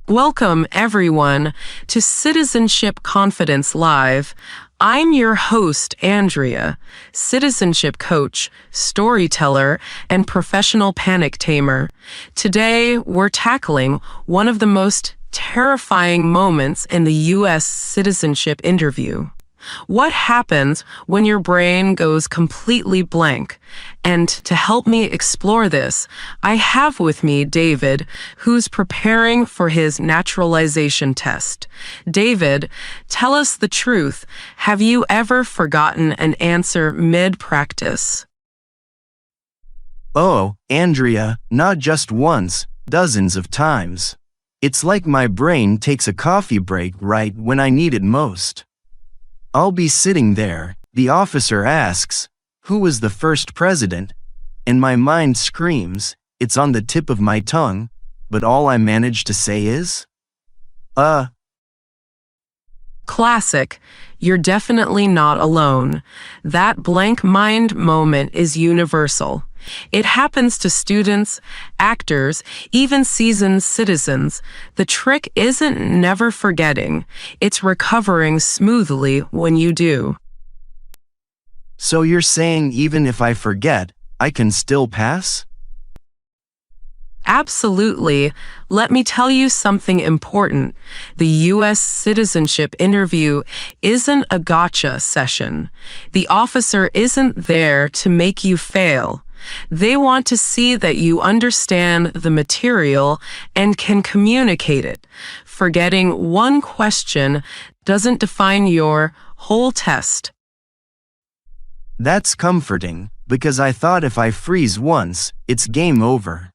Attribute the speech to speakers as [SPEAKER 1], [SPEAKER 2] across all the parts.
[SPEAKER 1] Welcome, everyone, to Citizenship Confidence Live. I'm your host, Andrea, citizenship coach, storyteller, and professional panic tamer. Today, we're tackling one of the most terrifying moments in the U.S. citizenship interview. What happens when your brain goes completely blank? And to help me explore this, I have with me David, who's preparing for his naturalization test. David, tell us the truth. Have you ever forgotten an answer mid-practice?
[SPEAKER 2] Oh, Andrea, not just once, dozens of times. It's like my brain takes a coffee break right when I need it most. I'll be sitting there, the officer asks, "Who was the first president?" And my mind screams, it's on the tip of my tongue, but all I manage to say is,
[SPEAKER 1] Classic. You're definitely not alone. That blank mind moment is universal. It happens to students, actors, even seasoned citizens. The trick isn't never forgetting. It's recovering smoothly when you do.
[SPEAKER 2] So you're saying even if I forget, I can still pass?
[SPEAKER 1] Absolutely. Let me tell you something important. The U.S. citizenship interview isn't a gotcha session. The officer isn't there to make you fail. They want to see that you understand the material and can communicate it. Forgetting one question doesn't define your whole test.
[SPEAKER 2] That's comforting, because I thought if I freeze once, it's game over.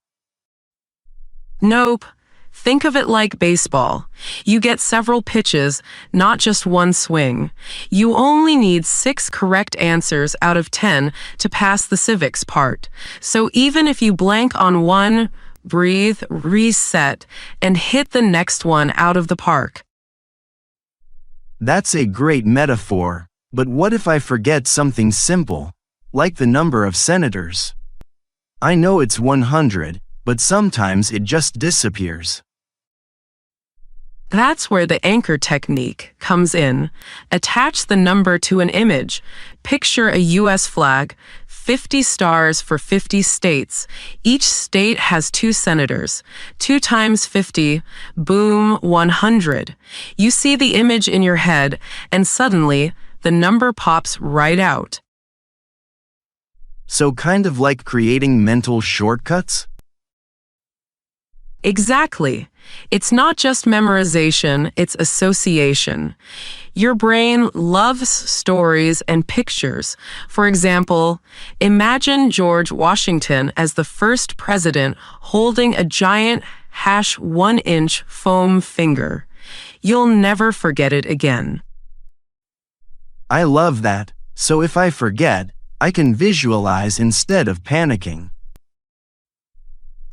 [SPEAKER 1] Nope. Think of it like baseball. You get several pitches, not just one swing. You only need 6 correct answers out of 10 to pass the civics part. So even if you blank on one, breathe, reset, and hit the next one out of the park.
[SPEAKER 2] That's a great metaphor, but what if I forget something simple, like the number of senators? I know it's 100, but sometimes it just disappears.
[SPEAKER 1] That's where the anchor technique comes in. Attach the number to an image. Picture a U.S. flag, 50 stars for 50 states. Each state has 2 senators. 2 times 50, boom, 100. You see the image in your head, and suddenly, the number pops right out.
[SPEAKER 2] So kind of like creating mental shortcuts?
[SPEAKER 1] Exactly. It's not just memorization, it's association. Your brain loves stories and pictures. For example, imagine George Washington as the first president holding a giant #1-inch foam finger. You'll never forget it again.
[SPEAKER 2] I love that. So if I forget, I can visualize instead of panicking.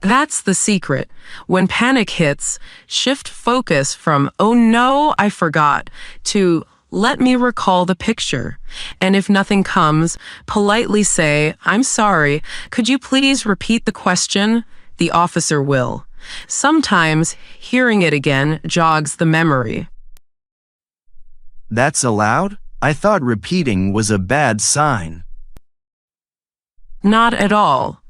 [SPEAKER 1] That's the secret. When panic hits, shift focus from, "Oh no, I forgot," to, "Let me recall the picture." And if nothing comes, politely say, "I'm sorry, could you please repeat the question?" The officer will. Sometimes, hearing it again jogs the memory.
[SPEAKER 2] That's allowed? I thought repeating was a bad sign.
[SPEAKER 1] Not at all.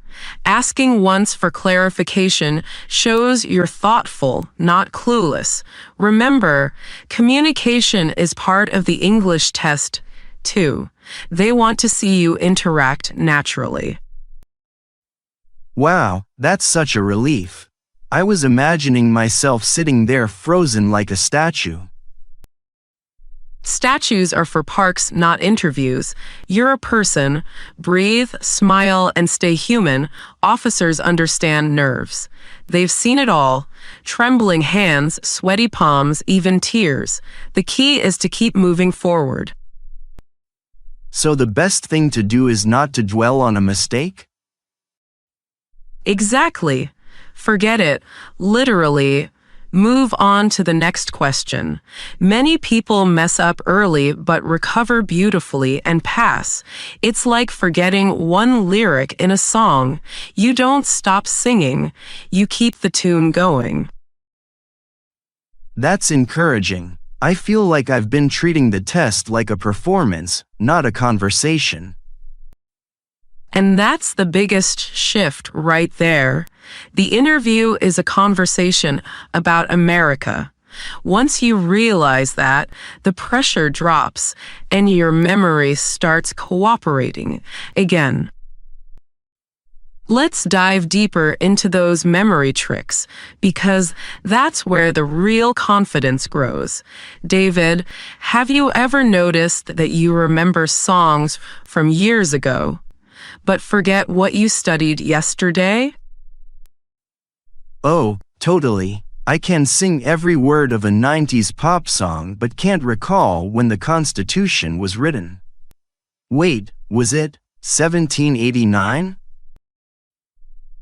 [SPEAKER 1] Asking once for clarification shows you're thoughtful, not clueless. Remember, communication is part of the English test, too. They want to see you interact naturally.
[SPEAKER 2] Wow, that's such a relief. I was imagining myself sitting there frozen like a statue.
[SPEAKER 1] Statues are for parks, not interviews. You're a person. Breathe, smile, and stay human. Officers understand nerves. They've seen it all. Trembling hands, sweaty palms, even tears. The key is to keep moving forward.
[SPEAKER 2] So the best thing to do is not to dwell on a mistake?
[SPEAKER 1] Exactly. Forget it. Literally. Move on to the next question. Many people mess up early but recover beautifully and pass. It's like forgetting one lyric in a song. You don't stop singing. You keep the tune going.
[SPEAKER 2] That's encouraging. I feel like I've been treating the test like a performance, not a conversation.
[SPEAKER 1] And that's the biggest shift right there. The interview is a conversation about America. Once you realize that, the pressure drops and your memory starts cooperating again. Let's dive deeper into those memory tricks because that's where the real confidence grows. David, have you ever noticed that you remember songs from years ago, but forget what you studied yesterday?
[SPEAKER 2] Oh, totally. I can sing every word of a 90s pop song but can't recall when the Constitution was written. Wait, was it 1789?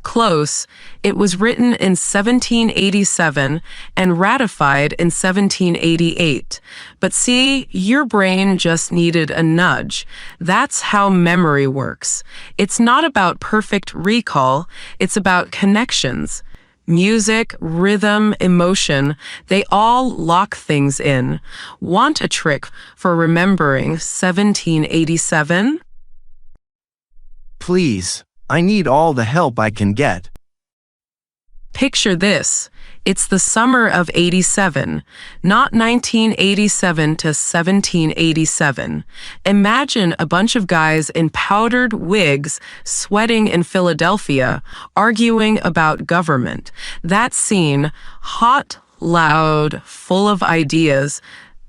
[SPEAKER 1] Close. It was written in 1787 and ratified in 1788. But see, your brain just needed a nudge. That's how memory works. It's not about perfect recall, it's about connections. Music, rhythm, emotion, they all lock things in. Want a trick for remembering 1787?
[SPEAKER 2] Please, I need all the help I can get.
[SPEAKER 1] Picture this. It's the summer of 87, not 1987 to 1787. Imagine a bunch of guys in powdered wigs sweating in Philadelphia, arguing about government. That scene, hot, loud, full of ideas,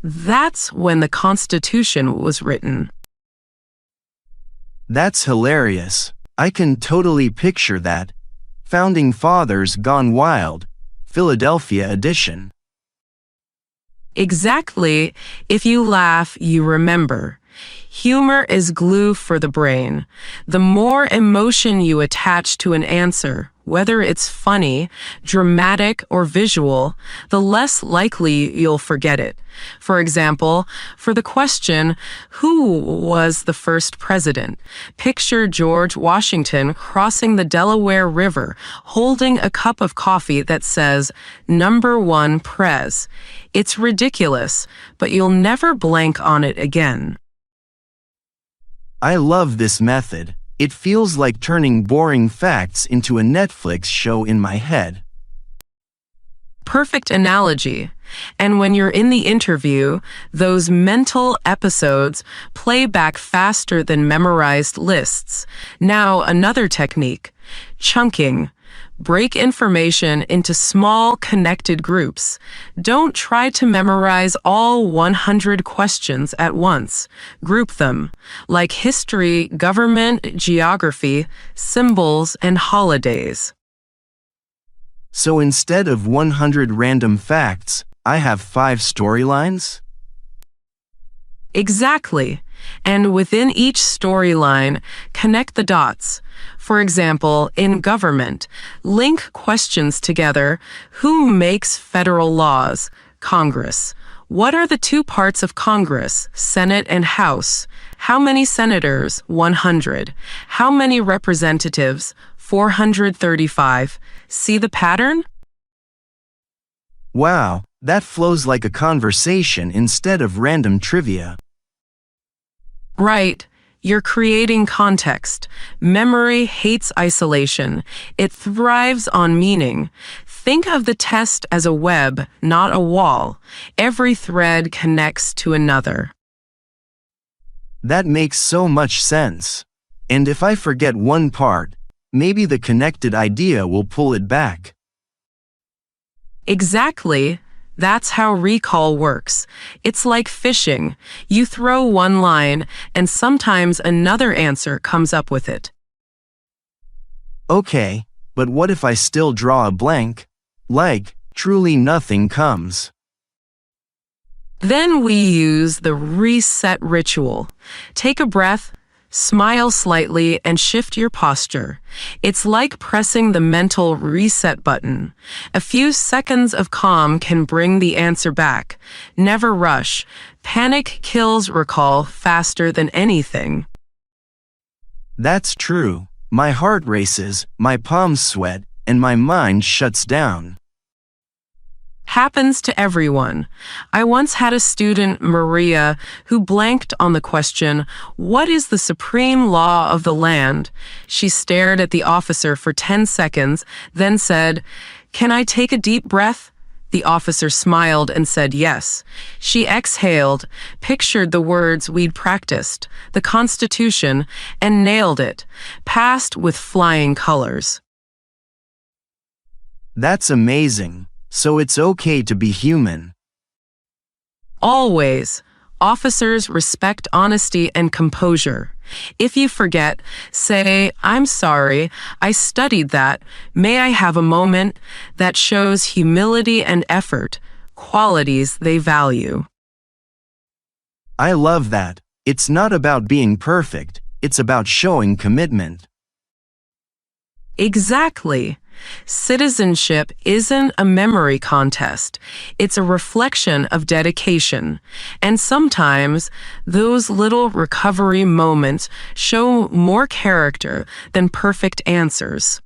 [SPEAKER 1] that's when the Constitution was written.
[SPEAKER 2] That's hilarious. I can totally picture that. Founding Fathers Gone Wild, Philadelphia edition.
[SPEAKER 1] Exactly. If you laugh, you remember. Humor is glue for the brain. The more emotion you attach to an answer, whether it's funny, dramatic, or visual, the less likely you'll forget it. For example, for the question, who was the first president? Picture George Washington crossing the Delaware River, holding a cup of coffee that says, "Number 1 Prez." It's ridiculous, but you'll never blank on it again.
[SPEAKER 2] I love this method. It feels like turning boring facts into a Netflix show in my head.
[SPEAKER 1] Perfect analogy. And when you're in the interview, those mental episodes play back faster than memorized lists. Now, another technique, chunking. Break information into small, connected groups. Don't try to memorize all 100 questions at once. Group them, like history, government, geography, symbols, and holidays.
[SPEAKER 2] So instead of 100 random facts, I have 5 storylines?
[SPEAKER 1] Exactly. And within each storyline, connect the dots. For example, in government, link questions together. Who makes federal laws? Congress. What are the 2 parts of Congress, Senate and House? How many senators? 100. How many representatives? 435. See the pattern?
[SPEAKER 2] Wow, that flows like a conversation instead of random trivia.
[SPEAKER 1] Right. You're creating context. Memory hates isolation. It thrives on meaning. Think of the test as a web, not a wall. Every thread connects to another.
[SPEAKER 2] That makes so much sense. And if I forget one part, maybe the connected idea will pull it back.
[SPEAKER 1] Exactly. That's how recall works. It's like fishing. You throw one line, and sometimes another answer comes up with it.
[SPEAKER 2] Okay, but what if I still draw a blank? Like, truly nothing comes.
[SPEAKER 1] Then we use the reset ritual. Take a breath, smile slightly, and shift your posture. It's like pressing the mental reset button. A few seconds of calm can bring the answer back. Never rush. Panic kills recall faster than anything.
[SPEAKER 2] That's true. My heart races, my palms sweat, and my mind shuts down.
[SPEAKER 1] Happens to everyone. I once had a student, Maria, who blanked on the question, "What is the supreme law of the land?" She stared at the officer for 10 seconds, then said, "Can I take a deep breath?" The officer smiled and said yes. She exhaled, pictured the words we'd practiced, the Constitution, and nailed it, passed with flying colors.
[SPEAKER 2] That's amazing. So it's okay to be human.
[SPEAKER 1] Always. Officers respect honesty and composure. If you forget, say, "I'm sorry, I studied that. May I have a moment?" That shows humility and effort, qualities they value.
[SPEAKER 2] I love that. It's not about being perfect, it's about showing commitment.
[SPEAKER 1] Exactly. Citizenship isn't a memory contest. It's a reflection of dedication. And sometimes those little recovery moments show more character than perfect answers.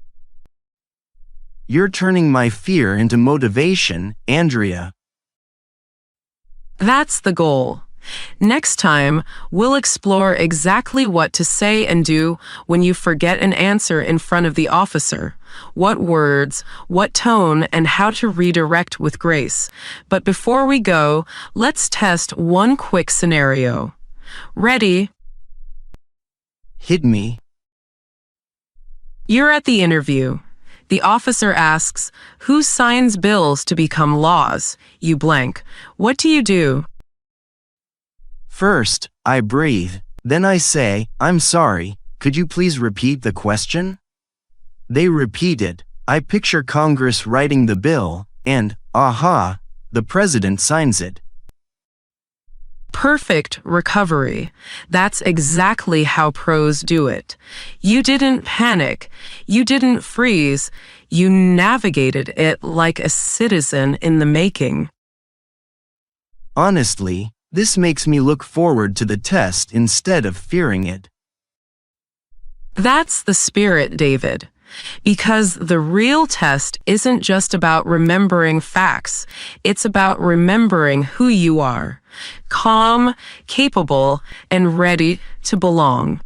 [SPEAKER 2] You're turning my fear into motivation, Andrea.
[SPEAKER 1] That's the goal. Next time, we'll explore exactly what to say and do when you forget an answer in front of the officer. What words, what tone, and how to redirect with grace. But before we go, let's test one quick scenario. Ready?
[SPEAKER 2] Hit me.
[SPEAKER 1] You're at the interview. The officer asks, "Who signs bills to become laws?" You blank. What do you do?
[SPEAKER 2] First, I breathe. Then I say, "I'm sorry, could you please repeat the question?" They repeat it. I picture Congress writing the bill, and, aha, the president signs it.
[SPEAKER 1] Perfect recovery. That's exactly how pros do it. You didn't panic. You didn't freeze. You navigated it like a citizen in the making.
[SPEAKER 2] Honestly, this makes me look forward to the test instead of fearing it.
[SPEAKER 1] That's the spirit, David. Because the real test isn't just about remembering facts. It's about remembering who you are. Calm, capable, and ready to belong.